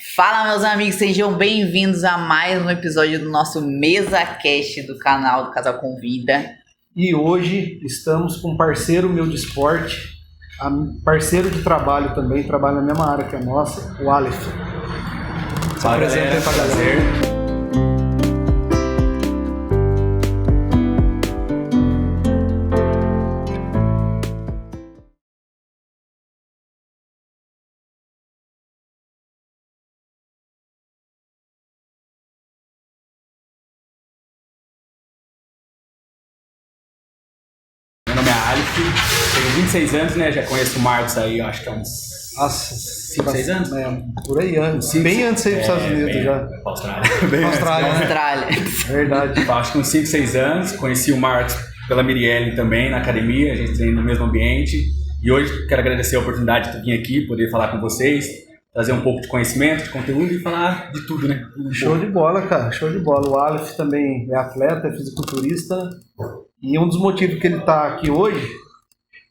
Fala, meus amigos, sejam bem-vindos a mais um episódio do nosso MesaCast do canal do Casal Convida. E hoje estamos com um parceiro meu de esporte, parceiro de trabalho também, trabalha na mesma área que a nossa, o Aleph. Se apresenta aí pra galera. Meu nome é Aleph, tenho 26 anos, né? Já conheço o Marcos aí, eu acho que há uns 5, 6 anos? É, por aí, bem antes de ir para os Estados Unidos já. Pra Austrália. Austrália. Verdade. Acho que uns 5, 6 anos, conheci o Marcos pela Mirielle também, na academia, a gente treina no mesmo ambiente. E hoje quero agradecer a oportunidade de vir aqui, poder falar com vocês, trazer um pouco de conhecimento, de conteúdo e falar de tudo, né? Show de bola, cara, show de bola. O Aleph também é atleta, é fisiculturista. E um dos motivos que ele está aqui hoje,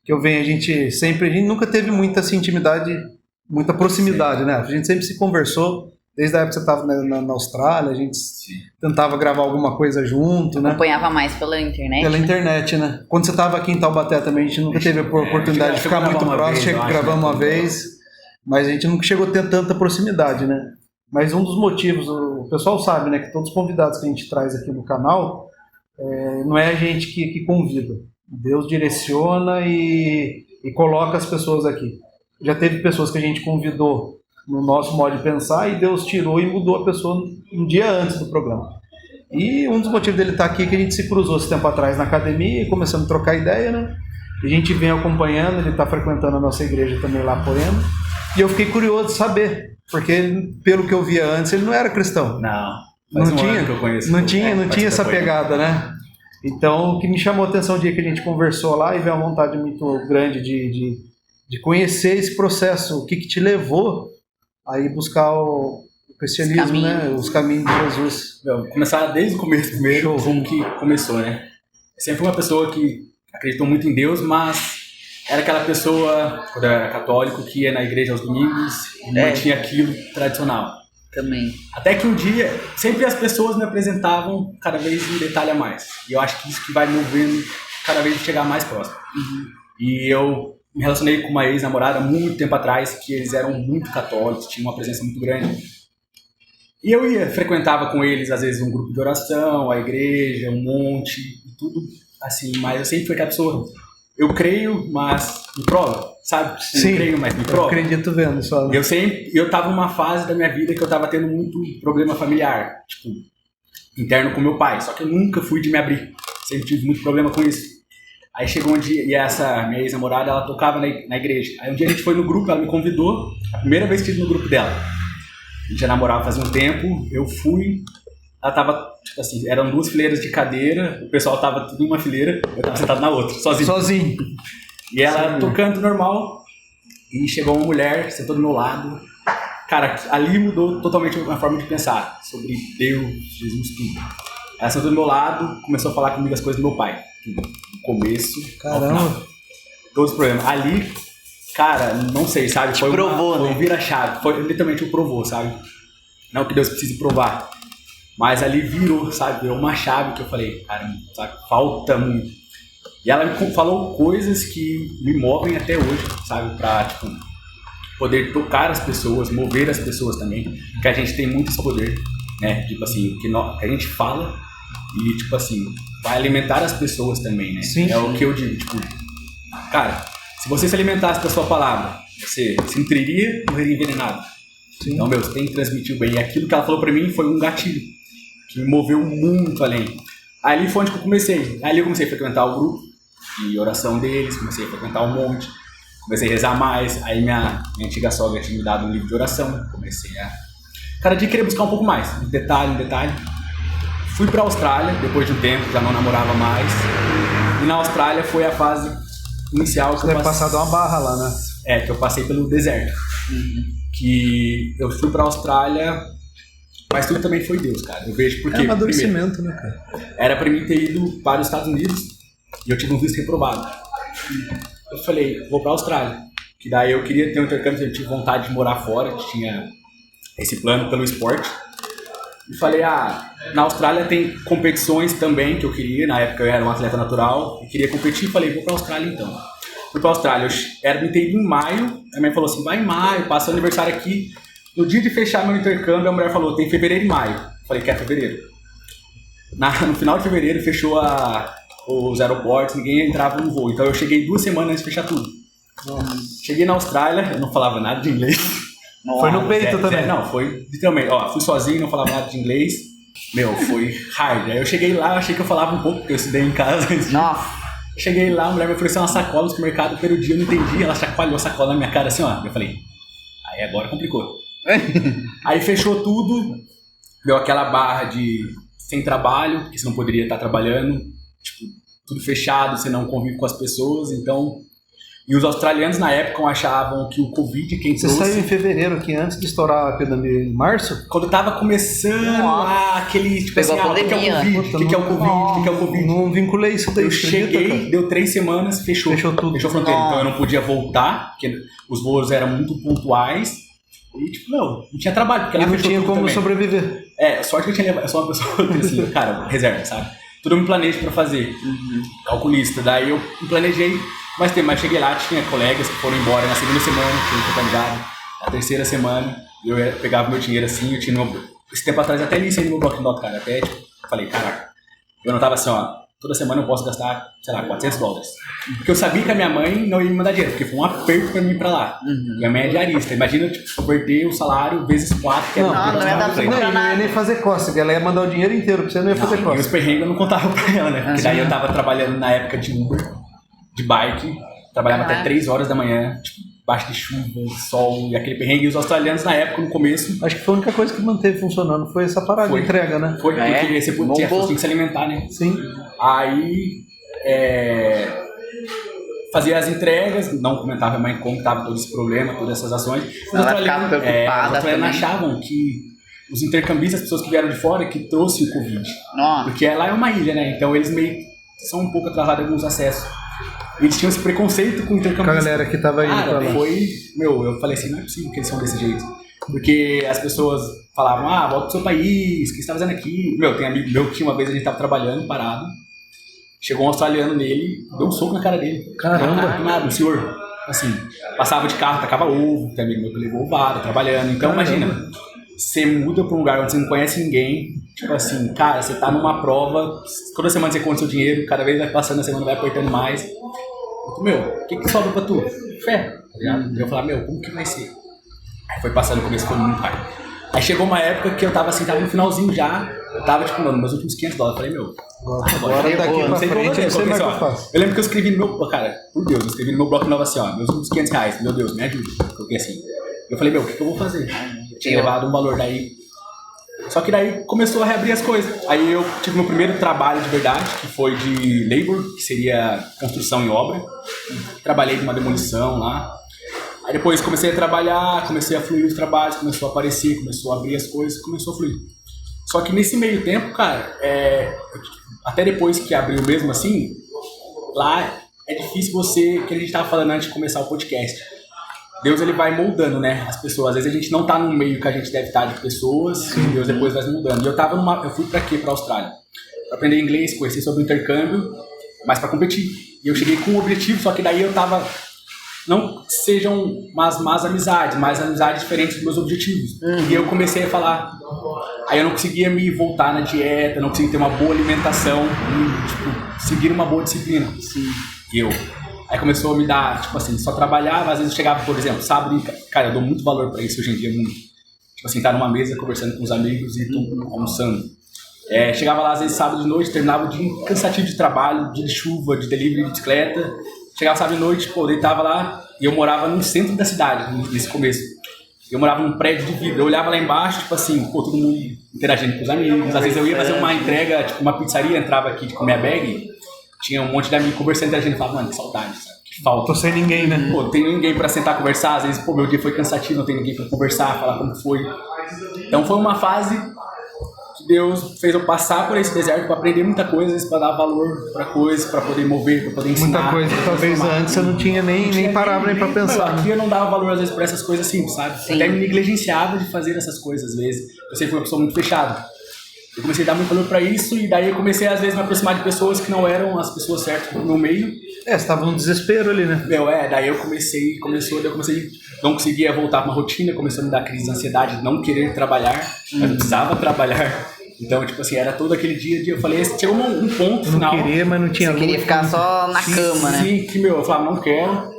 que a gente nunca teve muita assim, intimidade, muita proximidade, né? A gente sempre se conversou, desde a época que você estava na Austrália, a gente tentava gravar alguma coisa junto, né? Acompanhava mais pela internet. Pela internet, né? Quando você estava aqui em Taubaté também, a gente nunca teve a oportunidade de ficar muito próximo, gravamos uma vez, mas a gente nunca chegou a ter tanta proximidade, né? Mas um dos motivos, o pessoal sabe, né, que todos os convidados que a gente traz aqui no canal, não é a gente que convida. Deus direciona e coloca as pessoas aqui. Já teve pessoas que a gente convidou no nosso modo de pensar e Deus tirou e mudou a pessoa um dia antes do programa. E um dos motivos dele estar aqui é que a gente se cruzou esse tempo atrás na academia e começamos a trocar ideia, né? A gente vem acompanhando, ele está frequentando a nossa igreja também lá, Poema. E eu fiquei curioso de saber, porque pelo que eu via antes, ele não era cristão. Não tinha essa pegada, né? Então, o que me chamou a atenção o dia que a gente conversou lá e veio uma vontade muito grande de conhecer esse processo, o que te levou a ir buscar o cristianismo, né? Os caminhos de Jesus. Vou começar desde o começo primeiro, como que começou, né? Sempre fui uma pessoa que acreditou muito em Deus, mas era aquela pessoa, quando eu era católico, que ia na igreja aos domingos e mantinha aquilo tradicional. Também. Até que um dia, sempre as pessoas me apresentavam cada vez um detalhe a mais. E eu acho que isso que vai me movendo cada vez chegar mais próximo. E eu me relacionei com uma ex-namorada muito tempo atrás, que eles eram muito católicos, tinham uma presença muito grande. E eu frequentava com eles, às vezes, um grupo de oração, a igreja, um monte, e tudo assim. Mas eu sempre fui aquela pessoa, eu creio, mas me prova. Sabe? Sim, eu creio, mas me prova. Eu acredito vendo só. Eu tava numa fase da minha vida que eu tava tendo muito problema familiar, tipo, interno com meu pai, só que eu nunca fui de me abrir, sempre tive muito problema com isso. Aí chegou um dia, e essa minha ex-namorada, ela tocava na igreja. Aí um dia a gente foi no grupo, ela me convidou, a primeira vez que eu estive no grupo dela. A gente já namorava fazia um tempo, eu fui, ela tava, tipo assim, eram 2 fileiras de cadeira, o pessoal tava tudo em uma fileira, eu tava sentado na outra, sozinho. E ela tocando normal, e chegou uma mulher, sentou do meu lado. Cara, ali mudou totalmente a forma de pensar sobre Deus, Jesus, tudo. Ela sentou do meu lado, começou a falar comigo as coisas do meu pai. Tudo. No começo, caramba, ao final. Todos os problemas. Ali, cara, não sei, sabe? Foi um vira-chave. Foi literalmente um provou, sabe? Não que Deus precise provar. Mas ali virou, sabe? Virou uma chave que eu falei, cara, sabe? Falta muito. E ela me falou coisas que me movem até hoje, sabe? Pra, tipo, poder tocar as pessoas, mover as pessoas também. Porque a gente tem muito esse poder, né? Tipo assim, que a gente fala e, tipo assim, vai alimentar as pessoas também, né? Sim, o que eu digo, tipo, cara, se você se alimentasse da sua palavra, você se nutriria, morreria envenenado. Sim. Então, você tem que transmitir o bem. E aquilo que ela falou pra mim foi um gatilho que me moveu muito além. Ali foi onde que eu comecei. Ali eu comecei a frequentar o grupo de oração deles, comecei a frequentar um monte, comecei a rezar mais. Aí minha antiga sogra tinha me dado um livro de oração, comecei a cada dia querer buscar um pouco mais, um detalhe. Fui pra Austrália, depois de um tempo, já não namorava mais. E na Austrália foi a fase inicial que você deve passar uma barra lá, né? Que eu passei pelo deserto. Que eu fui pra Austrália, mas tudo também foi Deus, cara. Eu vejo porque amadurecimento, primeiro, né, cara? era pra mim ter ido para os Estados Unidos e eu tive um visto reprovado. Eu falei, vou pra Austrália. Que daí eu queria ter um intercâmbio, eu tive vontade de morar fora, tinha esse plano pelo esporte. E falei, na Austrália tem competições também que eu queria. Na época eu era um atleta natural e queria competir. Falei, vou pra Austrália então. Fui pra Austrália, eu me ter em maio. A mãe falou assim, vai em maio, passa o aniversário aqui. No dia de fechar meu intercâmbio, a mulher falou, tem fevereiro e maio. Falei, quer fevereiro. No final de fevereiro fechou os aeroportos, ninguém entrava no voo. Então eu cheguei 2 semanas antes de fechar tudo. Cheguei na Austrália, eu não falava nada de inglês. Foi no peito também? Não, foi literalmente. Fui sozinho, não falava nada de inglês. Foi hard. Aí eu cheguei lá, eu achei que eu falava um pouco, porque eu estudei em casa. Nossa. Cheguei lá, a mulher me ofereceu uma sacola no supermercado, pelo dia eu não entendi. Ela chacoalhou a sacola na minha cara assim, ó. Eu falei, aí agora complicou. Aí fechou tudo, deu aquela barra de sem trabalho, porque você não poderia estar trabalhando, tipo, tudo fechado, você não convive com as pessoas, então... E os australianos na época achavam que o Covid, quem trouxe... Você saiu em fevereiro aqui, antes de estourar a pandemia em março? Quando tava começando aquele, tipo assim, o que é o Covid? O que é o Covid? O que é o Covid? Não vinculei isso daí. Eu cheguei, deu 3 semanas, fechou tudo. Fechou a fronteira, então eu não podia voltar, porque os voos eram muito pontuais. E, tipo, não tinha trabalho. Porque lá não tinha como também sobreviver. Sorte que eu tinha levado. Eu sou uma pessoa que, assim, cara, reserva, sabe? Tudo eu me planejo pra fazer. Calculista. Daí eu me planejei mais tempo. Mas cheguei lá, tinha colegas que foram embora na segunda semana, que eu tinha ligado. Na terceira semana, eu pegava meu dinheiro assim, eu tinha esse tempo atrás até li no meu bloco de nota, cara. Até, tipo, falei, caraca. Eu notava assim, toda semana eu posso gastar, sei lá, $400. Porque eu sabia que a minha mãe não ia me mandar dinheiro, porque foi um aperto pra mim ir pra lá. Minha mãe é diarista. Imagina, tipo, converter o salário vezes 4, que é não ia dar pra comprar nada. Não ia nem fazer cócega, ela ia mandar o dinheiro inteiro pra você, não ia fazer cócega. E os perrengues eu não contava pra ela, né? Porque daí eu tava trabalhando na época de Uber, de bike, trabalhava até 3 horas da manhã, tipo, baixo de chuva, sol e aquele perrengue. E os australianos na época, no começo... Acho que foi a única coisa que manteve funcionando, foi essa parada de entrega, né? Foi, porque você tinha que se alimentar, né? Sim. Aí, fazia as entregas, não comentava a mãe como estava todo esse problema, todas essas ações. Os australianos achavam que os intercambistas, as pessoas que vieram de fora, que trouxe o Covid. Porque lá é uma ilha, né? Então eles meio são um pouco atrasados em alguns acessos. Eles tinham esse preconceito com o intercambista. Com a galera que tava indo pra lá. Eu falei assim, não é possível que eles são desse jeito. Porque as pessoas falavam, volta pro seu país, o que você tá fazendo aqui? Tem amigo meu que uma vez a gente tava trabalhando, parado. Chegou um australiano nele, deu um soco na cara dele. Caramba! Um senhor, assim, passava de carro, tacava ovo, tem amigo meu que levou ovada, trabalhando. Então, imagina, você muda pra um lugar onde você não conhece ninguém, tipo assim, cara, você tá numa prova, toda semana você conta seu dinheiro, cada vez vai passando a semana, vai apertando mais. O que sobra pra tu? Fé, tá ligado? Eu falava, como que vai ser? Aí foi passando, no começo foi muito raro. Aí chegou uma época que eu tava assim, tava no finalzinho já, eu tava tipo, nos meus últimos $500. Eu falei, agora daqui pra frente, eu sei mais o que eu faço. Eu lembro que eu escrevi no meu, cara, por Deus, eu escrevi no meu bloco novo assim, meus últimos $500, meu Deus, me ajuda. Coloquei assim. Eu falei, o que eu vou fazer? Eu tinha levado um valor daí. Só que daí começou a reabrir as coisas. Aí eu tive meu primeiro trabalho de verdade, que foi de labor, que seria construção e obra. Trabalhei numa demolição lá. Aí depois comecei a trabalhar, comecei a fluir os trabalhos, começou a aparecer, começou a abrir as coisas, começou a fluir. Só que nesse meio tempo, cara, até depois que abriu mesmo assim, lá é difícil que a gente tava falando antes de começar o podcast. Deus, ele vai moldando, né, as pessoas. Às vezes a gente não tá no meio que a gente deve estar de pessoas, e Deus depois vai moldando. E eu fui pra quê? Pra Austrália. Pra aprender inglês, conhecer sobre o intercâmbio, mas pra competir. E eu cheguei com um objetivo, só que daí eu tava... Não sejam más amizades, mas amizades diferentes dos meus objetivos. E eu comecei a falar... Aí eu não conseguia me voltar na dieta, não conseguia ter uma boa alimentação, seguir uma boa disciplina. Sim. Aí começou a me dar, tipo assim, só trabalhava, às vezes eu chegava, por exemplo, sábado, cara, eu dou muito valor pra isso hoje em dia, muito. Tipo assim, tá numa mesa conversando com os amigos e tô almoçando. Chegava lá, às vezes, sábado de noite, terminava o dia cansativo de trabalho, dia de chuva, de delivery de bicicleta. Chegava sábado de noite, deitava lá, e eu morava no centro da cidade, nesse começo. Eu morava num prédio de vidro, eu olhava lá embaixo, tipo assim, todo mundo interagindo com os amigos. Às vezes eu ia fazer uma entrega, tipo uma pizzaria, entrava aqui com minha bag, tinha um monte de amigos conversando, interagindo, e falava, mano, que saudade, sabe? Que falta. Tô sem ninguém, né? Não tem ninguém pra sentar conversar, às vezes, meu dia foi cansativo, não tem ninguém pra conversar, falar como foi. Então foi uma fase que Deus fez eu passar por esse deserto para aprender muita coisa, para dar valor para coisas, para poder mover, para poder ensinar. Muita coisa que talvez antes você não tinha nem parava nem para pensar. Aqui eu não dava valor às vezes para essas coisas assim, sabe? Sim. Até me negligenciava de fazer essas coisas às vezes. Eu sempre fui uma pessoa muito fechada. Eu comecei a dar muito valor para isso e daí eu comecei às vezes a me aproximar de pessoas que não eram as pessoas certas no meu meio. Você estava num desespero ali, né? Daí eu comecei, não conseguia voltar para uma rotina, começou a me dar crise de ansiedade, de não querer trabalhar, mas eu precisava trabalhar. Então, tipo assim, era todo aquele dia, eu falei, chegou um ponto final. Não queria, mas não tinha Você queria ficar só na cama, né? Sim, que eu falava, não quero.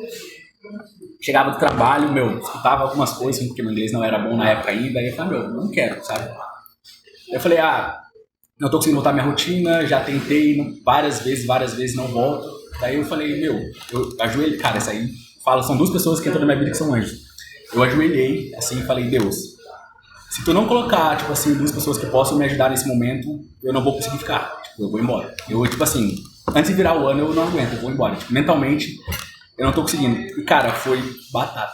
Chegava do trabalho, escutava algumas coisas, porque meu inglês não era bom na época ainda, aí eu falava, não quero, sabe? Eu falei, não tô conseguindo voltar à minha rotina, já tentei várias vezes não volto. Daí eu falei, eu ajoelhei, cara, essa aí, são duas pessoas que entram na minha vida que são anjos. Eu ajoelhei, assim, e falei, Deus, se tu não colocar, tipo assim, duas pessoas que possam me ajudar nesse momento, eu não vou conseguir ficar, tipo, eu vou embora. Eu, tipo assim, antes de virar o ano, eu não aguento, eu vou embora. Tipo, mentalmente, eu não tô conseguindo. E, cara, foi batata,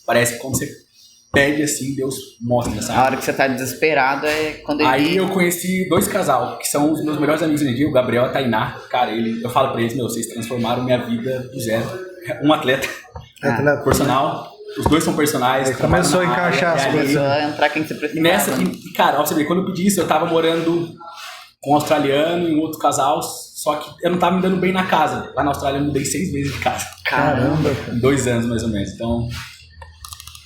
parece que quando você pede assim, Deus mostra, sabe? A hora que você tá desesperado é quando ele... Aí eu conheci dois casal, que são os meus melhores amigos hoje em dia, o Gabriel e a Tainá. Cara, eu falo pra eles, vocês transformaram minha vida do zero. Um atleta personal, os dois são personagens. Começou a encaixar as coisas. Começou a entrar quem você precisava. E cara, ó, você vê, quando eu pedi isso, eu tava morando com um australiano e um outro casal, só que eu não tava me dando bem na casa. Lá na Austrália eu mudei 6 vezes de casa. Caramba, cara. Em 2 anos, mais ou menos. Então...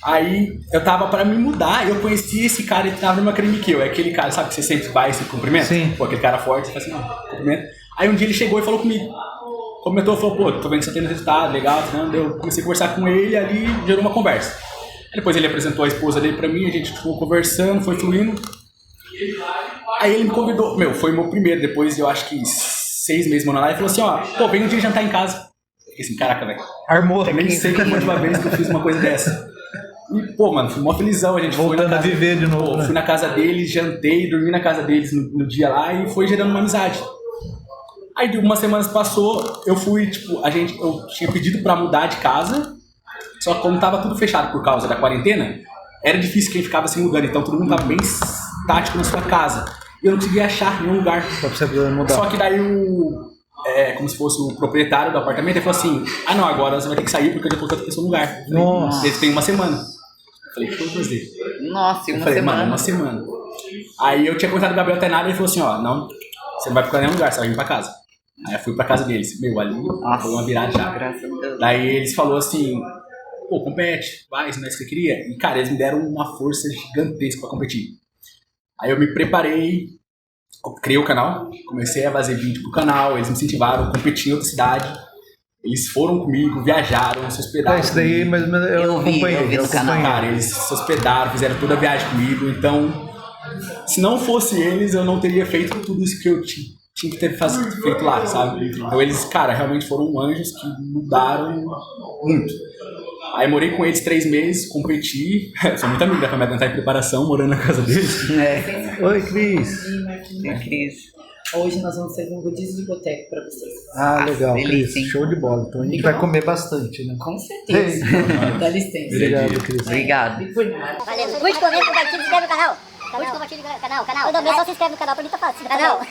Aí eu tava pra me mudar e eu conheci esse cara, ele tava no mesmo academia que eu. É aquele cara, sabe, que você sempre vai e se cumprimenta? Sim. Pô, aquele cara forte, você fala assim, não, cumprimenta. Aí um dia ele chegou e falou comigo. Comentou, falou, pô, tô vendo que você tem resultado, legal, não. Eu comecei a conversar com ele e ali gerou uma conversa. Aí depois ele apresentou a esposa dele pra mim, a gente ficou conversando, foi fluindo. Aí ele me convidou, foi o meu primeiro, depois eu acho que 6 meses morando lá, e falou assim, pô, vem um dia jantar em casa. Eu fiquei assim, caraca, velho. Armou. Eu nem sei como a última vez que eu fiz uma coisa dessa. E, pô, mano, fui mó felizão, a gente voltando foi na casa, a viver de novo, pô, né? Fui na casa deles, jantei, dormi na casa deles no dia lá e foi gerando uma amizade. Aí, umas semanas passou, eu fui, eu tinha pedido pra mudar de casa, só que como tava tudo fechado por causa da quarentena, era difícil quem ficava se mudando, então todo mundo tava bem estático na sua casa. E eu não conseguia achar nenhum lugar. Pra você mudar. Só que daí como se fosse o proprietário do apartamento, ele falou assim, não, agora você vai ter que sair porque eu já coloquei outra pessoa no lugar. Nossa. Eles têm uma semana. Eu falei, o que eu vou fazer? Nossa, e uma falei, semana? Mano, uma semana. Aí eu tinha conversado com o Gabriel até nada e ele falou assim, não, você não vai ficar em nenhum lugar, você vai vir pra casa. Aí eu fui pra casa deles. Ali foi uma virada já. Graças a Deus. Daí eles falaram assim, pô, compete, vai, se não é isso que eu queria. E cara, eles me deram uma força gigantesca pra competir. Aí eu me preparei, criei o canal, comecei a fazer vídeo pro canal, eles me incentivaram, competi em outra cidade. Eles foram comigo, viajaram, se hospedaram. Isso daí, mas eu vi no canal. Cara, eles se hospedaram, fizeram toda a viagem comigo. Então, se não fosse eles, eu não teria feito tudo isso que eu tinha que ter feito lá, sabe? Então, eles, cara, realmente foram anjos que mudaram muito. Aí morei com eles 3 meses, competi. Sou muito amigo da família, tá em preparação, morando na casa deles. Oi, Cris. Oi, Cris. Hoje nós vamos fazer um rodízio de boteco pra vocês. Legal, delícia, Cris. hein? Show de bola. Então a gente vai comer bastante, né? Com certeza. Dá licença. Obrigado, Cris. Obrigado. E por nada. Valeu. Curte, comenta, compartilha, se inscreve no canal. Curte, compartilha no canal. Quando só se inscreve no canal, pra mim tá fácil. Canal.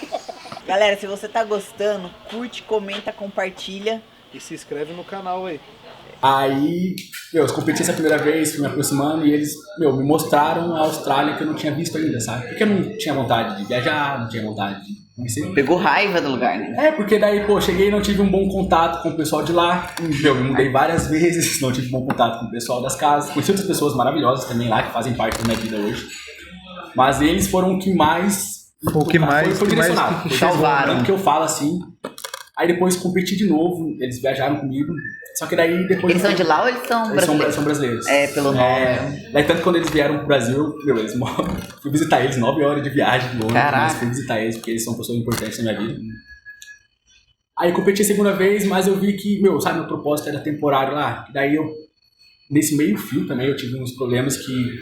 Galera, se você tá gostando, curte, comenta, compartilha. E se inscreve no canal aí. Aí, eu competi essa primeira vez, fui me aproximando e eles, me mostraram a Austrália que eu não tinha visto ainda, sabe? Porque eu não tinha vontade de viajar, não tinha vontade de conhecer. Pegou raiva do lugar, né? Porque daí, cheguei e não tive um bom contato com o pessoal de lá. Me mudei várias vezes, não tive um bom contato com o pessoal das casas. Conheci outras pessoas maravilhosas também lá, que fazem parte da minha vida hoje. Mas eles foram o que mais... Foi direcionado. Foi salvaram. Tanto que eu falo assim. Aí depois competi de novo, eles viajaram comigo. Só que daí depois... Eles são de lá ou eles são brasileiros? Eles são brasileiros. Pelo nome. Daí tanto que quando eles vieram pro Brasil, fui visitar eles, 9 horas de viagem de ônibus. Caraca. Fui visitar eles, porque eles são pessoas importantes na minha vida. Aí eu competi a segunda vez, mas eu vi que, meu propósito era temporário lá. E daí nesse meio fio também, eu tive uns problemas que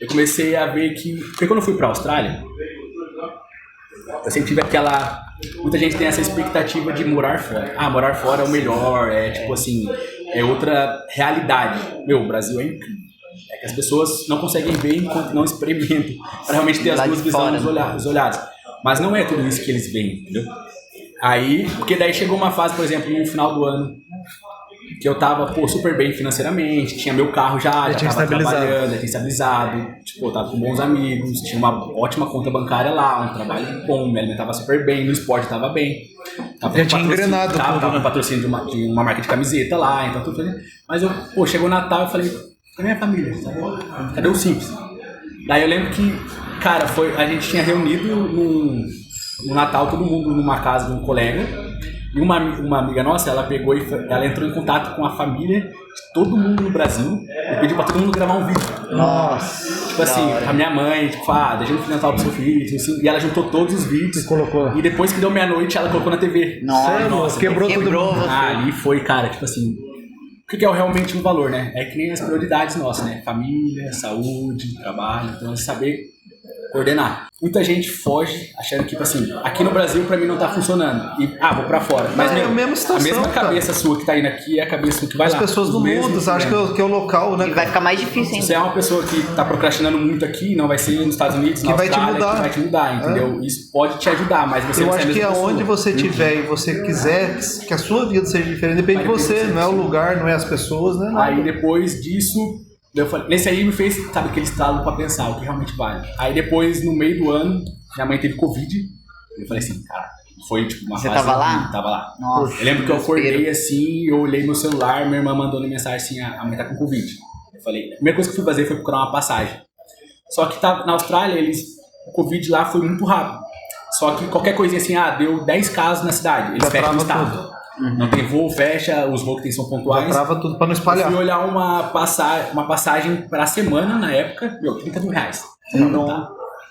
eu comecei a ver que... Porque quando eu fui pra Austrália, eu sempre tive aquela... Muita gente tem essa expectativa de morar fora. Morar fora é o melhor, tipo assim, é outra realidade. O Brasil é incrível. É que as pessoas não conseguem ver enquanto não experimentam, para realmente ter as Lá duas de visões, fora, os olhares. Mas não é tudo isso que eles veem, entendeu? Aí, porque daí chegou uma fase, por exemplo, no final do ano, que eu tava, super bem financeiramente, tinha meu carro já tinha tava estabilizado. trabalhando, já tinha estabilizado, tipo, eu tava com bons amigos, tinha uma ótima conta bancária lá, um trabalho bom, me alimentava super bem, no esporte tava bem. Tava Já com tinha patrocínio, engrenado tava, tudo, tava né? com patrocínio de uma marca de camiseta lá, então tudo. Mas eu, chegou o Natal, eu falei, cadê minha família? Cadê o simples? Daí eu lembro que, cara, a gente tinha reunido no Natal, todo mundo numa casa de um colega. E uma amiga nossa, ela pegou ela entrou em contato com a família de todo mundo no Brasil e pediu pra todo mundo gravar um vídeo. Nossa. Tipo assim, a minha mãe, tipo, deixa eu no Natal pro seu filho, assim, e ela juntou todos os vídeos. E colocou. E depois que deu meia-noite, ela colocou na TV. Nossa, quebrou tudo. você. Ali foi, cara, tipo assim, o que é realmente um valor, né? É que nem as prioridades nossas, né? Família, saúde, trabalho, então é saber coordenar. Muita gente foge achando que, tipo assim, aqui no Brasil pra mim não tá funcionando. E, vou pra fora. Mas, É a mesma situação, a mesma cara. cabeça sua que tá indo aqui é a cabeça que vai As lá. pessoas Os do mesmos mundo acham problemas. que é o local, né? E vai ficar mais difícil Se ainda. você é uma pessoa que tá procrastinando muito aqui, não vai ser nos Estados Unidos, na Que vai te Austrália, mudar. que vai te mudar, entendeu? Isso pode te ajudar, mas você Eu não é a acho que mesma aonde pessoa. você estiver e você quiser que a sua vida seja diferente, depende de você, não é o lugar, não é as pessoas, né? Aí depois disso, eu falei, nesse aí me fez, sabe, aquele estalo pra pensar o que realmente vale. Aí depois, no meio do ano, minha mãe teve Covid. Eu falei assim, cara, foi tipo uma Você fase. tava lá? Tava lá. Nossa, Eu lembro que eu acordei desespero. assim, eu olhei meu celular, minha irmã mandou mensagem assim, a mãe tá com Covid. Eu falei, a primeira coisa que eu fui fazer foi procurar uma passagem. Só que na Austrália, o Covid lá foi muito rápido. Só que qualquer coisinha assim, deu 10 casos na cidade, eles Já fecham o trava estado. Não tem voo, fecha, os voos que tem são pontuais. Já trava tudo pra não Eu espalhar. fui olhar uma passagem pra semana na época, R$30 mil.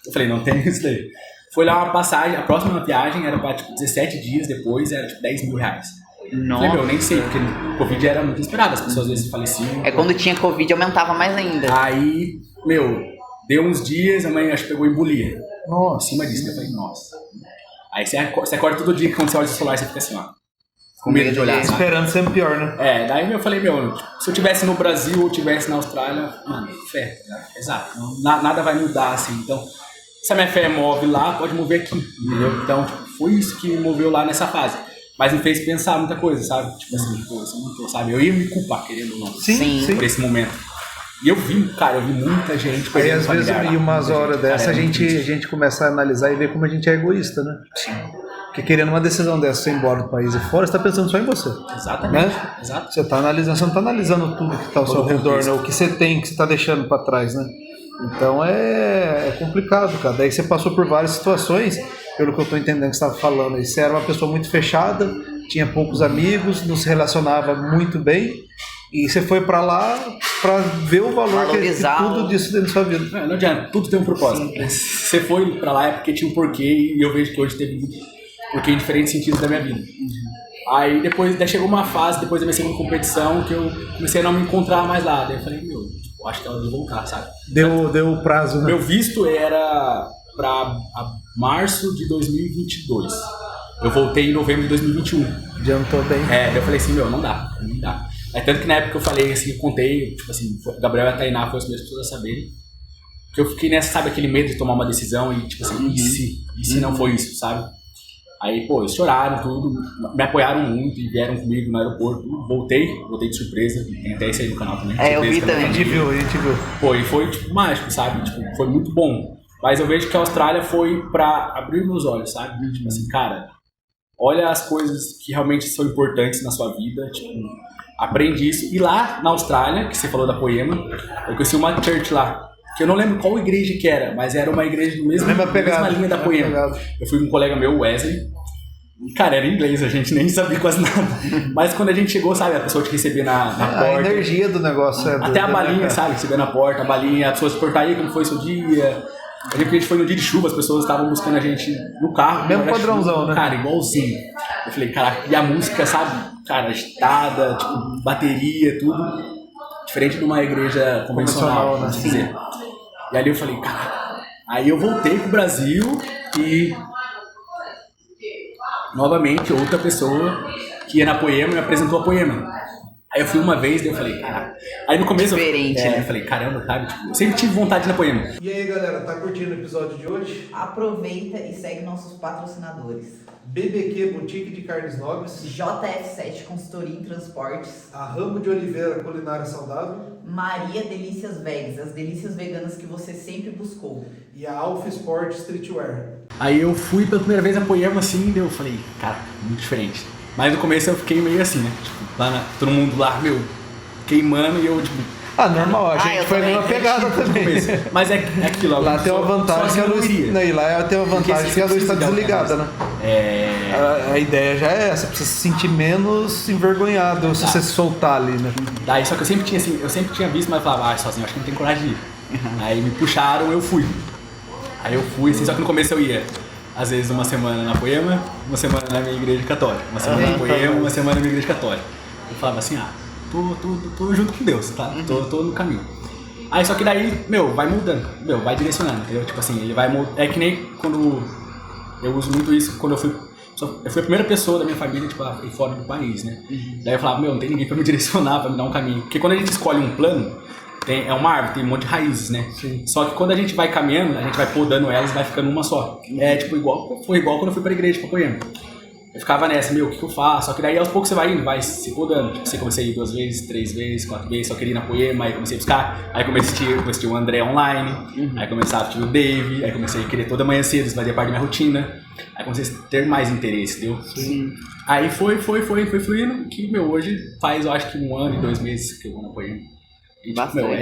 Eu falei, não tem isso daí. Fui olhar uma passagem, a próxima viagem era pra 17 dias depois, era R$10 mil. Nossa. Falei, nem sei, porque o Covid era muito esperado, as pessoas às vezes faleciam. É quando tinha Covid aumentava mais ainda. Aí, deu uns dias, a mãe acho que pegou embolia. Em Nossa. cima disso, eu falei, nossa. Aí você acorda todo dia, quando você olha o celular, você fica assim, com medo de olhar, sabe? Esperando sempre pior, né? Daí eu falei, se eu tivesse no Brasil ou tivesse na Austrália, mano, fé, exato, nada vai mudar, assim, então, se a minha fé move lá, pode mover aqui, entendeu? Então, foi isso que me moveu lá nessa fase, mas me fez pensar muita coisa, sabe? Tipo assim, eu não tô, sabe? Eu ia me culpar, querendo ou não, Sim. por esse momento. E eu vi muita gente Aí perdendo às vezes, familiar lá, e umas muita horas gente, dessa, cara, a é muito triste. gente começa a analisar e ver como a gente é egoísta, né? Sim. Porque querendo uma decisão dessa, você ir embora do país e fora, você tá pensando só em você. Exatamente, Né? exato. Você não tá analisando tudo que tá ao seu Todo o redor, contexto. né? O que você tem, que você tá deixando pra trás, né? Então é complicado, cara. Daí você passou por várias situações, pelo que eu tô entendendo que você estava falando. Aí você era uma pessoa muito fechada, tinha poucos amigos, não se relacionava muito bem, e você foi pra lá pra ver o valor que Valorizar tudo disso dentro da sua vida. Não adianta, tudo tem um propósito. Você foi pra lá é porque tinha um porquê e eu vejo que hoje teve porquê em diferentes sentidos da minha vida. Aí daí chegou uma fase, depois da minha segunda competição, que eu comecei a não me encontrar mais lá. Daí eu falei, acho que é hora de voltar, sabe? Deu o prazo, né? Meu visto era pra março de 2022. Eu voltei em novembro de 2021. Adiantou bem. Daí eu falei assim, não dá. É tanto que na época eu falei assim, eu contei, tipo assim, o Gabriel e a Tainá foram as primeiras pessoas a saberem. Que eu fiquei nessa, sabe, aquele medo de tomar uma decisão e tipo assim, e se não foi isso, sabe? Aí, eles choraram tudo, me apoiaram muito e vieram comigo no aeroporto. Voltei de surpresa, tem até isso aí no canal também. Eu vi também. A gente viu. E foi, tipo, mágico, sabe? Tipo, foi muito bom. Mas eu vejo que a Austrália foi pra abrir meus olhos, sabe? Tipo assim, cara, olha as coisas que realmente são importantes na sua vida, tipo, aprende isso. E lá na Austrália, que você falou da Poema, eu conheci uma church lá, que eu não lembro qual igreja que era, mas era uma igreja do mesma linha da Poema. Eu fui com um colega meu, Wesley. Cara, era inglês, a gente nem sabia quase nada. Mas quando a gente chegou, sabe, a pessoa te receber na porta. A energia do negócio Até a balinha, sabe, receber na porta, a balinha, a pessoa se perguntar aí como foi seu dia. A gente foi no dia de chuva, as pessoas estavam buscando a gente no carro. Mesmo padrãozão, chuva, né? Cara, igualzinho. Eu falei, cara, e a música, sabe, cara, agitada, tipo, bateria, tudo. Diferente de uma igreja convencional, né? vamos dizer. E ali eu falei, cara, aí eu voltei pro Brasil e novamente outra pessoa que ia na Poema me apresentou a Poema. Aí eu fui uma vez, daí eu falei, caraca. Aí no começo Diferente, né? eu falei, caramba, sabe? Tipo, eu sempre tive vontade de ir na Poema. E aí, galera, tá curtindo o episódio de hoje? Aproveita e segue nossos patrocinadores. BBQ Boutique de Carnes Nobres, JF7 Consultoria em Transportes, a Ramo de Oliveira Culinária Saudável Maria Delícias Vegas, as delícias veganas que você sempre buscou. e a Alpha Sport Streetwear. Aí eu fui pela primeira vez na Poema assim, daí eu falei, cara, muito diferente. Mas no começo eu fiquei meio assim, né? Tipo, todo mundo lá, meu, queimando e eu, tipo... Normal, a gente eu foi também. numa pegada também. Mas é aquilo, Lá tem uma vantagem que a luz, e lá tem uma vantagem que a luz está desligada, né? A ideia já é essa, pra você se sentir menos envergonhado se você se soltar ali, né? Daí, só que eu sempre tinha visto, mas eu falava, sozinho, acho que não tem coragem de ir. Aí me puxaram, eu fui. Aí eu fui, assim, só que no começo eu ia, às vezes, uma semana na Poema, uma semana na minha igreja católica. Uma semana na Poema, uma semana na minha igreja católica. Eu falava assim, tô junto com Deus, tá? Tô no caminho. Aí só que daí, vai mudando, vai direcionando, entendeu? Tipo assim, ele vai mudando. É que nem quando eu uso muito isso, quando eu fui a primeira pessoa da minha família, tipo, ir fora do país, né? Daí eu falava, não tem ninguém pra me direcionar, pra me dar um caminho. Porque quando a gente escolhe um plano, é uma árvore, tem um monte de raízes, né? Sim. Só que quando a gente vai caminhando, a gente vai podando elas e vai ficando uma só. É tipo foi igual quando eu fui pra igreja, pra Poema. Eu ficava nessa, o que eu faço? Só que daí aos poucos você vai indo, vai se podando. Tipo, você comecei a ir 2 vezes, 3 vezes, 4 vezes, só queria ir na Poema, aí comecei a buscar. Aí comecei a assistir o André online, aí comecei a assistir o Dave, aí comecei a querer toda manhã cedo, isso fazia parte da minha rotina. Aí comecei a ter mais interesse, entendeu? Sim. Aí foi fluindo, que, hoje faz, eu acho que 1 ano e 2 meses que eu vou na Poema.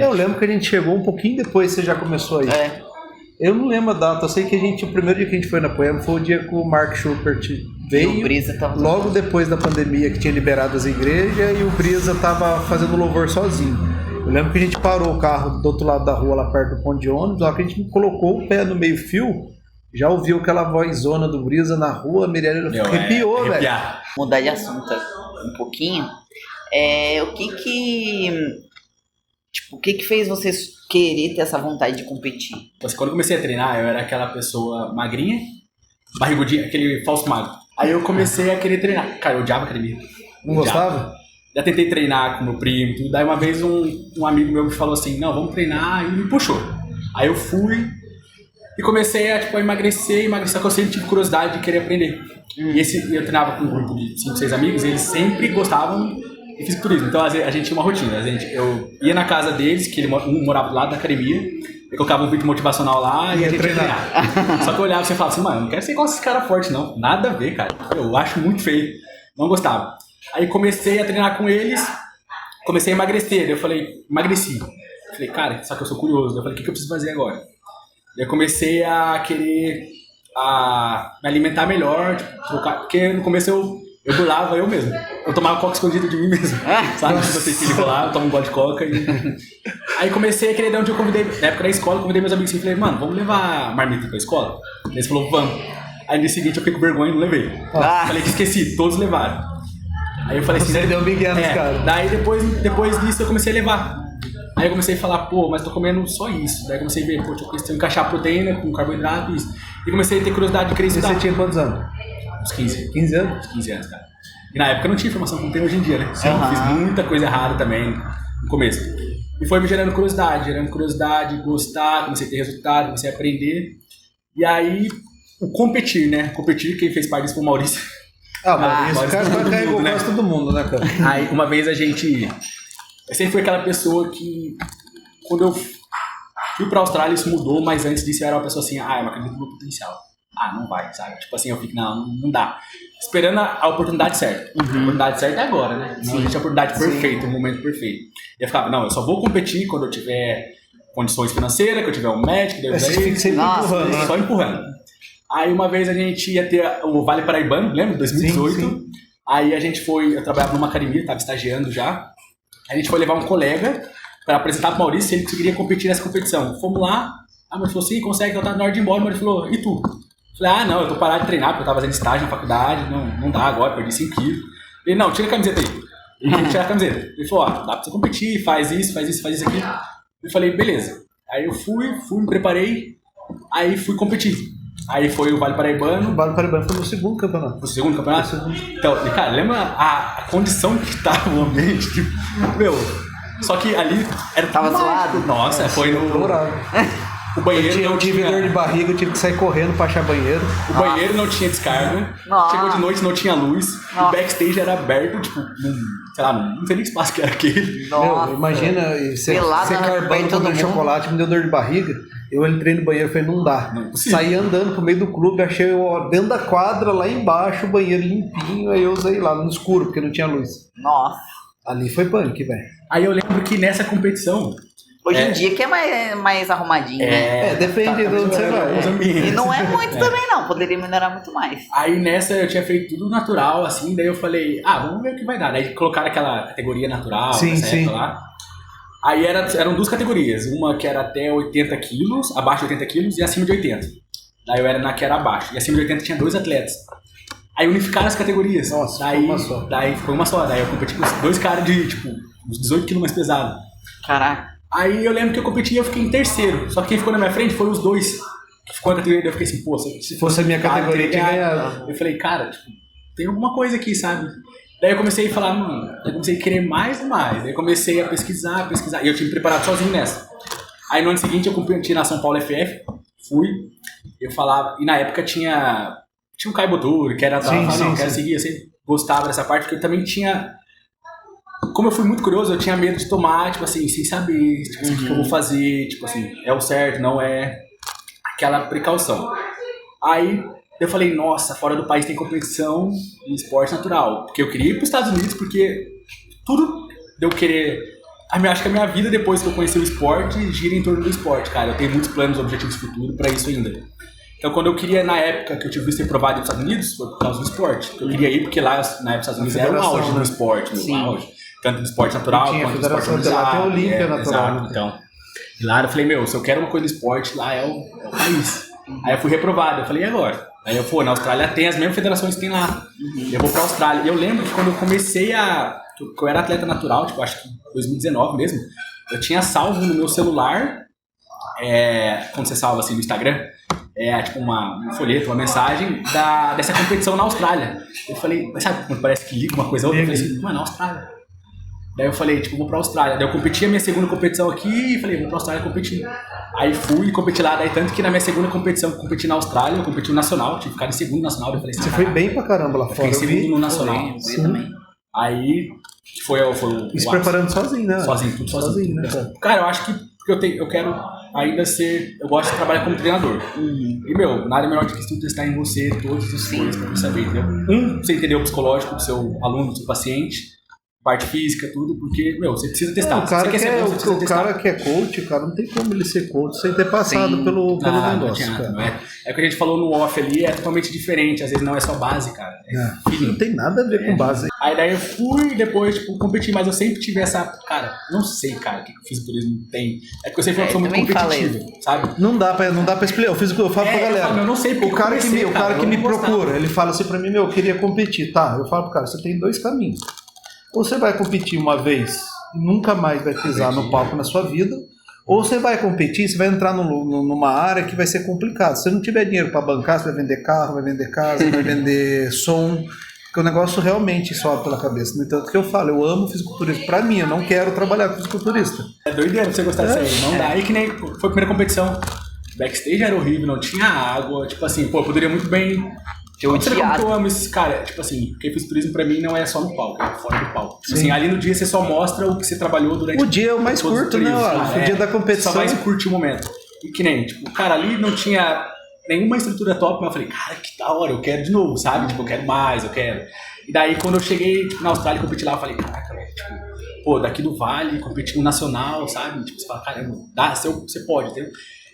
Eu lembro que a gente chegou um pouquinho depois, você já começou aí. Eu não lembro a data, eu sei que o primeiro dia que a gente foi na Poema foi o dia que o Mark Schubert veio, logo depois da pandemia, que tinha liberado as igrejas, e o Brisa tava fazendo louvor sozinho. Eu lembro que a gente parou o carro do outro lado da rua, lá perto do ponto de ônibus, lá que a gente colocou o pé no meio fio, já ouviu aquela vozona do Brisa na rua, a Mirella arrepiou, velho. Mudar de assunto um pouquinho, o que fez vocês querer ter essa vontade de competir? Quando eu comecei a treinar, eu era aquela pessoa magrinha, barrigudinha, aquele falso magro. Aí eu comecei a querer treinar. Cara, eu odiava academia. Não gostava? Já tentei treinar com meu primo, tudo. Daí uma vez um amigo meu me falou assim, não, vamos treinar, e me puxou. Aí eu fui e comecei a emagrecer, só que eu sempre tive curiosidade de querer aprender. E eu treinava com um grupo de 5, 6 amigos, e eles sempre gostavam de fisiculturismo. Então a gente tinha uma rotina. Eu ia na casa deles, que um morava do lado da academia, eu colocava um vídeo motivacional lá e a gente ia treinar. Só que eu olhava e falava assim, mano, não quero ser igual esses caras fortes, não. Nada a ver, cara. Eu acho muito feio. Não gostava. Aí comecei a treinar com eles, comecei a emagrecer. Daí eu falei, emagreci. Eu falei, cara, só que eu sou curioso. Daí eu falei, o que eu preciso fazer agora? Daí eu comecei a querer me alimentar melhor, trocar, porque no começo eu burlava eu mesmo. Eu tomava coca escondida de mim mesmo. Sabe? Tipo, você fica lá, eu tomo um gole de coca. Aí comecei a querer dar onde eu convidei. Na época da escola, eu convidei meus amigos assim, falei, mano, vamos levar marmita pra escola? Aí eles falaram, vamos. Aí no dia seguinte eu fiquei com vergonha e não levei. Falei que esqueci, todos levaram. Aí eu falei assim, você deu um migué nos caras. Daí depois disso eu comecei a levar. Aí eu comecei a falar, mas tô comendo só isso. Daí eu comecei a ver, eu preciso encaixar proteína com carboidrato e isso. E comecei a ter curiosidade de crescer. Você tinha quantos anos? Uns 15. 15 anos? Uns 15 anos, cara. E na época não tinha informação como tem hoje em dia, né? Eu fiz muita coisa errada também no começo. E foi me gerando curiosidade, gostar, comecei a ter resultado, comecei a aprender. E aí, o competir, né? Competir, quem fez parte disso foi o Maurício. Maurício, o cara carregou quase todo mundo, né, cara? Aí, uma vez eu sempre fui aquela pessoa que, quando eu fui pra Austrália, isso mudou, mas antes disso eu era uma pessoa assim, eu não acredito no meu potencial. Não vai, sabe? Tipo assim, eu fico, não dá. Esperando a oportunidade certa. A oportunidade certa é agora, né? Não existe a oportunidade perfeita, o momento perfeito. E eu ficava, eu só vou competir quando eu tiver condições financeiras, que eu tiver um médico, só empurrando. Aí uma vez a gente ia ter o Vale Paraibano, lembra? 2018. Sim. Aí a gente eu trabalhava numa academia, estava estagiando já. A gente foi levar um colega para apresentar pro Maurício se ele conseguiria competir nessa competição. Fomos lá, a mãe falou, sim, consegue, eu tava na hora de ir embora. O Maurício falou, e tu? Falei, não, eu tô parado de treinar, porque eu tava fazendo estágio na faculdade, não dá agora, perdi 5 quilos. Ele, não, tira a camiseta aí. Ele tira a camiseta. Ele falou, dá pra você competir, faz isso aqui. Eu falei, beleza. Aí eu fui, me preparei, aí fui competir. Aí foi o Vale Paraibano. O Vale Paraibano foi no segundo campeonato. O segundo campeonato? Então, cara, lembra a condição que tava o ambiente? Tipo, meu, só que ali era Tava zoado? Nossa, foi no... Dourado. O banheiro Eu não tive tinha... dor de barriga, eu tive que sair correndo pra achar banheiro. O banheiro não tinha descarga. Nossa. Chegou de noite, não tinha luz. Nossa. O backstage era aberto, tipo, sei lá, não sei nem que espaço que era aquele. Nossa. Meu, imagina você Pelada na carbando frente de todo comendo mundo. chocolate, me deu dor de barriga. Eu entrei no banheiro e falei, não dá. Não é possível. Saí andando pro meio do clube, achei dentro da quadra, lá embaixo, o banheiro limpinho, aí eu usei lá no escuro, porque não tinha luz. Nossa. Ali foi punk, velho. Aí eu lembro que nessa competição... Hoje em dia que é mais arrumadinho, né? Depende de onde você vai. Os ambientes. E não é muito também, não. Poderia melhorar muito mais. Aí nessa eu tinha feito tudo natural, assim, daí eu falei, vamos ver o que vai dar. Daí colocaram aquela categoria natural, Sim, nessa sim. época lá. Aí eram duas categorias, uma que era até 80 quilos, abaixo de 80 quilos e acima de 80. Daí eu era na que era abaixo, e acima de 80 tinha 2 atletas. Aí unificaram as categorias. Nossa, daí, ficou uma só. Daí ficou uma só, daí eu competi com os 2 caras de, tipo, uns 18 quilos mais pesado. Caraca. Aí eu lembro que eu competi e eu fiquei em terceiro, só que quem ficou na minha frente foi os 2. Que ficou na categoria, daí eu fiquei assim, pô, se fosse a minha cara, categoria, eu teria tinha ganhado. ganhado. Eu falei, cara, tipo, tem alguma coisa aqui, sabe? Daí eu comecei a falar, eu comecei a querer mais e mais. Daí eu comecei a pesquisar. E eu tinha me preparado sozinho nessa. Aí no ano seguinte eu competi na São Paulo FF, fui, eu falava, e na época tinha um Caio Boturi, que era Sim, sim, quero seguir, eu sempre gostava dessa parte, porque eu também tinha... Como eu fui muito curioso, eu tinha medo de tomar, tipo assim, sem saber, tipo assim, o que eu vou fazer, tipo assim, é o certo, não é, aquela precaução. Aí eu falei, nossa, fora do país tem competição em esporte natural, porque eu queria ir para os Estados Unidos, porque tudo de eu querer... Acho que a minha vida, depois que eu conheci o esporte, gira em torno do esporte, cara. Eu tenho muitos planos, objetivos futuros para isso ainda. Então, quando eu queria, na época que eu tive visto ser provado nos Estados Unidos, foi por causa do esporte. Eu queria ir porque lá, na época, os Estados Unidos era o auge do esporte, no auge. Tanto do esporte natural quanto do esporte organizado. Tem a Olímpia natural. Exato, então. E lá eu falei, se eu quero uma coisa do esporte, lá é o país. Aí eu fui reprovado, eu falei, e agora? Aí eu fui, na Austrália tem as mesmas federações que tem lá. Eu vou pra Austrália. E eu lembro que quando eu comecei que eu era atleta natural, tipo, acho que 2019 mesmo, eu tinha salvo no meu celular, quando você salva assim no Instagram, tipo um folheto, uma mensagem dessa competição na Austrália. Eu falei, mas sabe quando parece que liga uma coisa a outra? Eu falei assim, na Austrália. Daí eu falei, tipo, vou pra Austrália. Daí eu competi a minha segunda competição aqui e falei, vou pra Austrália competir. Aí fui e competi lá, daí tanto que na minha segunda competição, que eu competi na Austrália, eu competi no Nacional, tive que ficar em segundo nacional. Eu falei, Você foi bem pra caramba lá eu fora. fiquei em segundo no Nacional. Eu também. Aí foi o E se preparando sozinho, né? Sozinho, tudo sozinho. né, cara? Cara, eu acho que eu quero ainda ser... Eu gosto de trabalhar como treinador. E, nada melhor do que tu testar em você todas as coisas pra você saber, entendeu? Você entender o psicológico do seu aluno, do seu paciente, parte física, tudo, porque, você precisa testar. O cara, você quer ser bom, você precisa o testar. cara que é coach, o cara não tem como ele ser coach sem ter passado Sim. pelo Não negócio, adianta, cara. não é? É o que a gente falou no off ali, é totalmente diferente. Às vezes não é só base, cara. É feeling. Não tem nada a ver com base. Aí daí eu fui depois, tipo, competi, mas eu sempre tive essa... Cara, não sei, cara, o que o fisiculturismo tem. É porque eu sempre sou muito também competitivo, sabe? Não dá pra explicar. Eu falo pra eu galera. falo, eu não sei porque o cara eu comecei, o cara cara, que eu me não gostava. procura, ele fala assim pra mim, eu queria competir. Tá, eu falo pro cara, você tem 2 caminhos. Ou você vai competir uma vez e nunca mais vai pisar no palco na sua vida, ou você vai competir, você vai entrar numa área que vai ser complicado. Se você não tiver dinheiro para bancar, você vai vender carro, vai vender casa, vai vender som, porque o negócio realmente sobe pela cabeça. No entanto, que eu falo, eu amo fisiculturismo. Para mim, eu não quero trabalhar com fisiculturista. É doideira você gostar disso aí. Não dá. Aí que nem foi a primeira competição. Backstage era horrível, não tinha água. Tipo assim, eu poderia muito bem... Eu Você vê como odiava. que eu amo esses caras, tipo assim, porque fisiculturismo pra mim não é só no palco, é fora do palco. Tipo assim, ali no dia você só mostra o que você trabalhou durante O dia é o mais todos os curto, né? períodos, Ó, cara. o dia da competição. Só vai curtir o momento. E que nem, tipo, cara, ali não tinha nenhuma estrutura top, mas eu falei, cara, que da hora, eu quero de novo, sabe? Tipo, eu quero mais, eu quero. E daí, quando eu cheguei na Austrália e competi lá, eu falei, caraca, velho, tipo, pô, daqui do Vale, competir no Nacional, sabe? Tipo, você fala, caramba, dá, você pode, entendeu?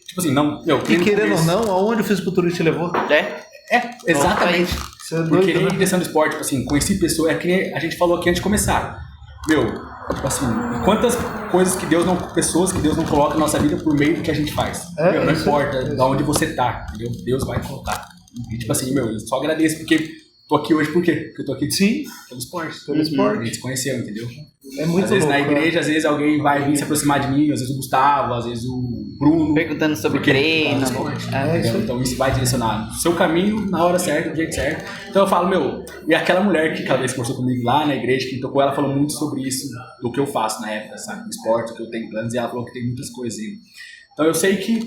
Tipo assim, não, E querendo ou não, aonde o fisiculturista te levou? Exatamente. Você é Por doido, querer né? ir descendo do esporte, tipo assim, conheci pessoas, é que nem a gente falou aqui antes de começar. Tipo assim, quantas coisas pessoas que Deus não coloca na nossa vida por meio do que a gente faz. Não importa de onde você tá, entendeu? Deus vai colocar. E tipo assim, eu só agradeço porque tô aqui hoje, por quê? Porque eu tô aqui pelo esporte. Pelo esporte. A gente se conheceu, entendeu? É muito Às vezes louco, na igreja, às vezes alguém vai vir se aproximar de mim, às vezes o Gustavo, às vezes o Bruno. Perguntando sobre Porque- treino. Entendeu? Então isso vai direcionar o seu caminho na hora certa, do jeito certo. Então eu falo, e aquela mulher que cada vez conversou comigo lá na igreja, que tocou, ela falou muito sobre isso, do que eu faço na época, sabe? No esporte, o que eu tenho planos, e ela falou que tem muitas coisas aí. Então eu sei que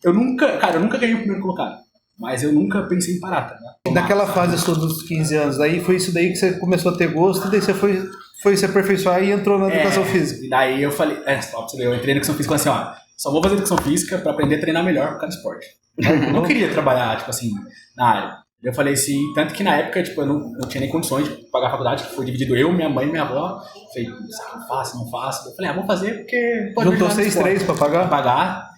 eu nunca ganhei o primeiro colocado, mas eu nunca pensei em parar, tá ligado? Naquela fase sua dos 15 anos, daí foi isso daí que você começou a ter gosto, daí você foi se aperfeiçoar e entrou na educação física. E daí eu falei, só pra você ver, eu entrei na educação física e falei assim, só vou fazer educação física pra aprender a treinar melhor por causa do esporte. Eu não queria trabalhar, tipo assim, na área. Eu falei assim, tanto que na época, tipo, eu não tinha nem condições de pagar a faculdade, que foi dividido eu, minha mãe e minha avó. Eu falei, não faço. Eu falei, vou fazer porque... Juntou 6-3 pra pagar? Pra pagar.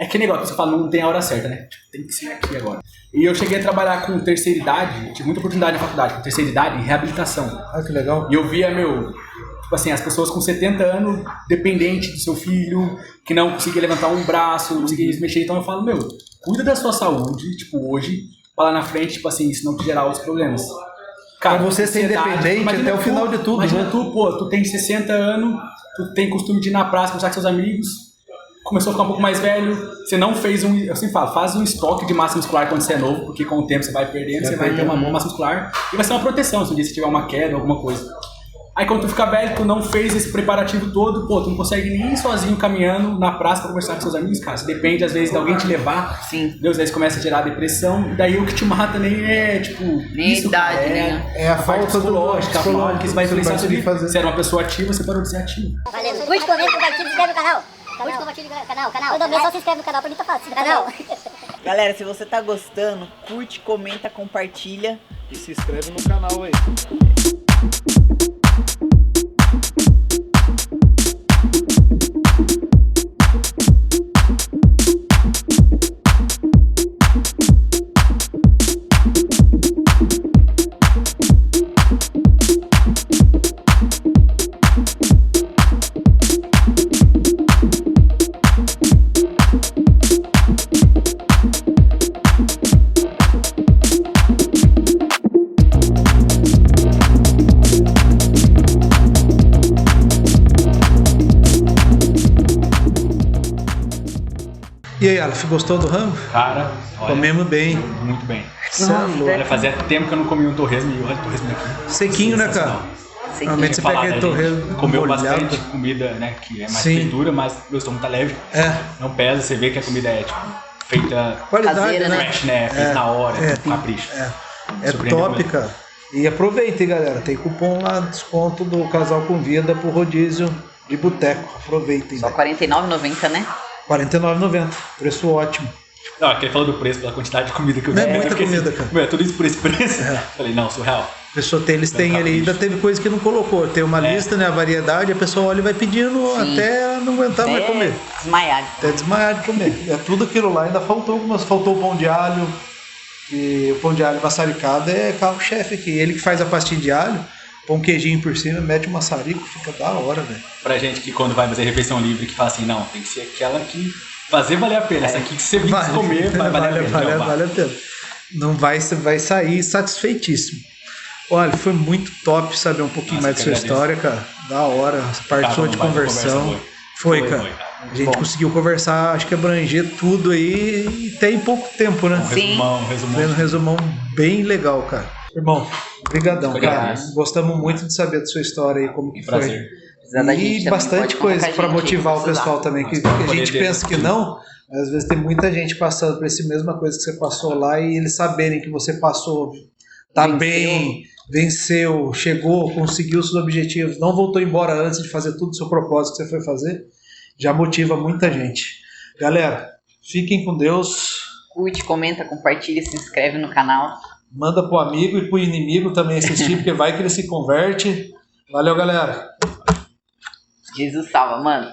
É que negócio, você fala, não tem a hora certa, né? Tipo, tem que ser aqui agora. E eu cheguei a trabalhar com terceira idade, tive muita oportunidade na faculdade, com terceira idade, em reabilitação. Ah, que legal. E eu via, tipo assim, as pessoas com 70 anos, dependente do seu filho, que não conseguia levantar um braço, não conseguia se mexer. Então eu falo, cuida da sua saúde, tipo, hoje, pra lá na frente, tipo assim, se não te gerar outros problemas. Cara, pra você ser independente até o final de tudo, imagina né? tu tem 60 anos, tu tem costume de ir na praça, conversar com seus amigos, começou a ficar um pouco mais velho, você não fez eu sempre falo, faz um estoque de massa muscular quando você é novo, porque com o tempo você vai perdendo, você vai ter uma massa muscular e vai ser uma proteção se um dia você tiver uma queda ou alguma coisa. Aí quando tu fica velho, tu não fez esse preparativo todo, tu não consegue nem ir sozinho caminhando na praça pra conversar com seus amigos, cara. Você depende às vezes de alguém te levar, Deus, aí você começa a gerar depressão, e daí o que te mata nem é, tipo, Nem isso, idade, cara, né? É a falta psicológica, que isso vai influenciar a sua vida. fazer. Você era uma pessoa ativa, você parou de ser ativo. Valeu. Curte, comenta, compartilha, se inscreve no canal. Curte, compartilha no canal. Quando eu só se inscreve no canal, pra mim tá fácil. Canal. Galera, se você tá gostando, curte, comenta, compartilha. E se inscreve no canal aí. E aí, Aleph, gostou do rango? Cara, olha, Comemos bem. muito bem. Cê é louco. Olha, fazia tempo que eu não comia um torresmo e olha o torresmo aqui. Sequinho, né, cara? Normalmente você pega aquele torresmo comeu molhado. bastante comida, né, que é mais Sim. fritura, mas meu estômago tá leve. Não pesa, você vê que a comida é, tipo, feita Qualidade, Caseira, né? fresh, né? Feita na hora, com capricho. É Surpreendeu top, mesmo. cara. E aproveitem, galera. Tem cupom lá, desconto do Casal Convida pro rodízio de boteco. Aproveitem. Só R$ 49,90, né? R$ 49,90. Preço ótimo. Não, aquele falou do preço pela quantidade de comida que eu Não é vi. muita Eu fiquei comida, assim, cara. tudo isso por esse preço? Falei, não, surreal. A pessoa tem, eles têm ali, ainda teve coisa que não colocou. Tem uma lista, né? A variedade, a pessoa olha e vai pedindo até não aguentar mais comer. Desmaiado. Até desmaiar de comer. É tudo aquilo lá. Ainda faltou algumas. Faltou o pão de alho. E o pão de alho maçaricado é carro-chefe aqui. Ele que faz a pastinha de alho, põe um queijinho por cima, mete um maçarico, fica da hora, velho. Pra gente que quando vai fazer refeição livre, que fala assim, não, tem que ser aquela que fazer valer a pena. Essa aqui que você vir comer, vai valer a pena. Vale a pena. Não vai, você vai sair satisfeitíssimo. Olha, foi muito top saber um pouquinho mais da sua história, cara. Da hora, essa parte sua de conversão. Foi, cara. A gente conseguiu conversar, acho que abranger tudo aí e tem em pouco tempo, né? Resumão. Um resumão bem legal, cara. Irmão, brigadão, cara. Gostamos muito de saber da sua história aí, como que foi. E bastante coisa para motivar o pessoal também, que a gente pensa que não, mas às vezes tem muita gente passando por essa mesma coisa que você passou lá e eles saberem que você passou, tá bem, venceu, chegou, conseguiu seus objetivos, não voltou embora antes de fazer tudo o seu propósito que você foi fazer, já motiva muita gente. Galera, fiquem com Deus. Curte, comenta, compartilha, se inscreve no canal. Manda pro amigo e pro inimigo também assistir, porque vai que ele se converte. Valeu, galera. Jesus salva, mano.